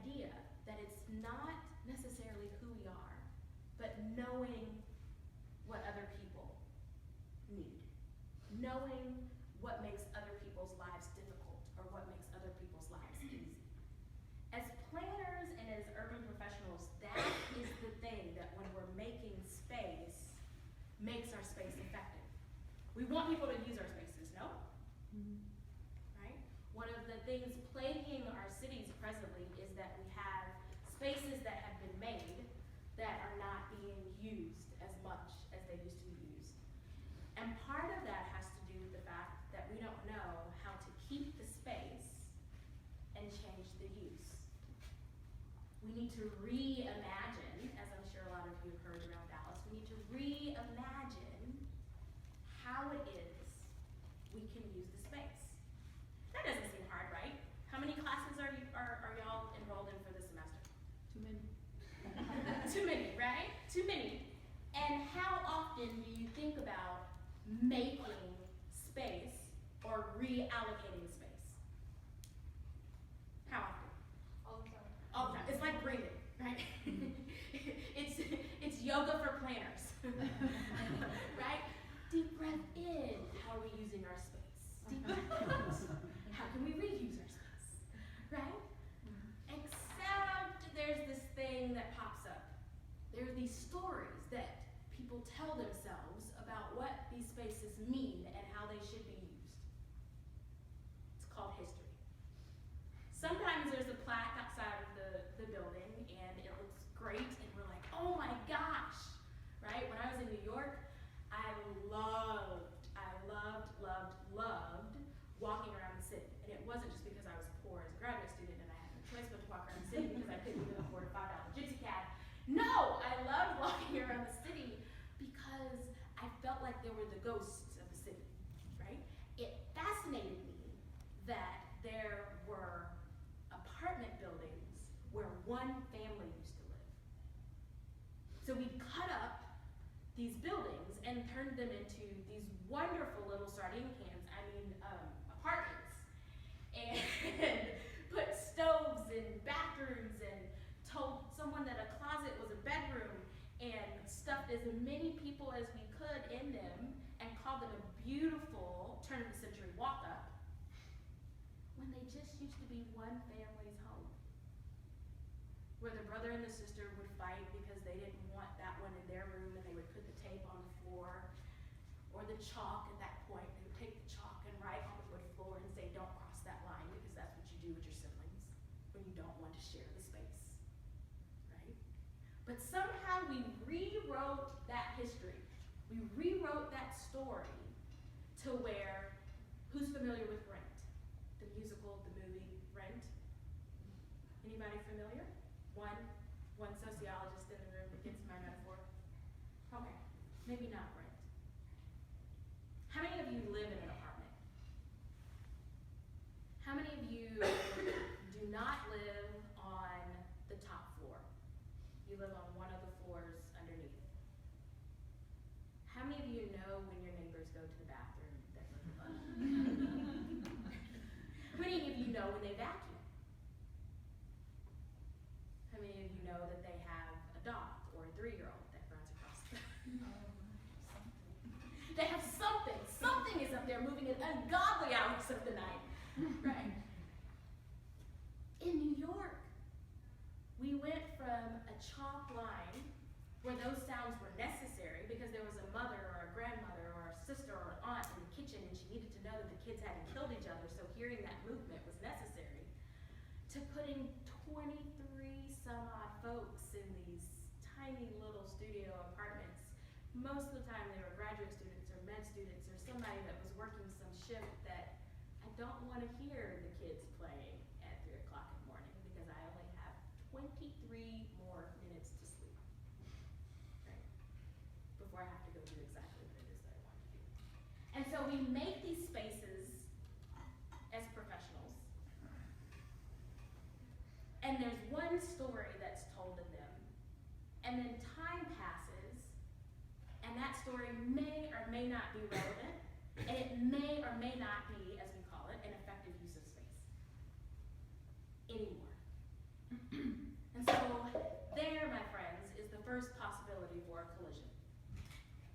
idea that it's not necessarily who we are, but knowing what other people need. Knowing what makes other people's lives difficult or what makes other people's lives easy. As planners and as urban professionals, that is the thing that when we're making space, makes our space effective. We want people to use our spaces, no? Right? One of the things plaguing our cities presently is that we have spaces that have been made that are not being used as much as they used to be used. And part of that has to do with the fact that we don't know how to keep the space and change the use. We need to reimagine, as I'm sure a lot of you have heard around Dallas, we need to reimagine how it is we can use the space. That doesn't seem hard, right? How many classes are y'all enrolled in for this semester? Too many. Too many, right? Too many. And how often do you think about making space or reallocating space? How often? All the time. All the time. It's like breathing, right? it's yoga for planners, right? Deep breath in. How are we using our space? Deep breath out. How can we reuse our space, right? Except there's this thing that pops up. There are these stories that people tell themselves about what these spaces mean and how they should be used. It's called history. Sometimes there's a plaque outside of the building and it looks great and we're like, oh my gosh, right? When I was in New York, I loved walking around the city. And it wasn't just because I was poor as a graduate student and I had no choice but to walk around the city because I couldn't even afford a $5 gypsy cab. No, I loved walking around the city because I felt like there were the ghosts of the city, right? It fascinated me that there were apartment buildings where one family used to live. So we cut up these buildings and turned them into these wonderful little sardine cans, apartments, and put stoves in bathrooms and told someone that a closet was a bedroom and stuffed as many people as we could in them and called them a beautiful turn-of-the-century walk-up when they just used to be one family's home, where the brother and the sister would fight because they didn't want that one in their room and they would put the tape on the floor or the chalk at that point. They would take the chalk and write on the wood floor and say, don't cross that line, because that's what you do with your siblings when you don't want to share the space, right? But somehow we rewrote that history. We rewrote that story to where, who's familiar with Rent? The musical, the movie, Rent? Anybody familiar? One sociologist in the room that gets my metaphor? Okay, maybe not Rent. How many of you live in an apartment? How many of you do not live on the top floor? You live on one of the floors underneath. How many of you know when your neighbors go to the bathroom that live above? How many of you know when they vacuum? How many of you know that they have a dog or a 3-year-old that runs across the They have something. Something is up there moving at ungodly hours of the night, right? In New York, we went from a chalk line where those sounds were necessary because there was a mother or a grandmother or a sister or an aunt in the kitchen and she needed to know that the kids hadn't killed each other, so hearing that movement was necessary, to putting 23 some odd folks in these tiny little studio apartments. Most of the time they were graduate students or med students or somebody that was working some shift that I don't want to hear the kids playing at 3 o'clock in the morning because I only have 23 more minutes to sleep, right? Before I have to go do exactly what it is that I want to do. And so we make these spaces as professionals, and there's one story that's told in them, and then time passes, and that story may or may not be relevant, and it may or may not be, as we call it, an effective use of space anymore. for a collision.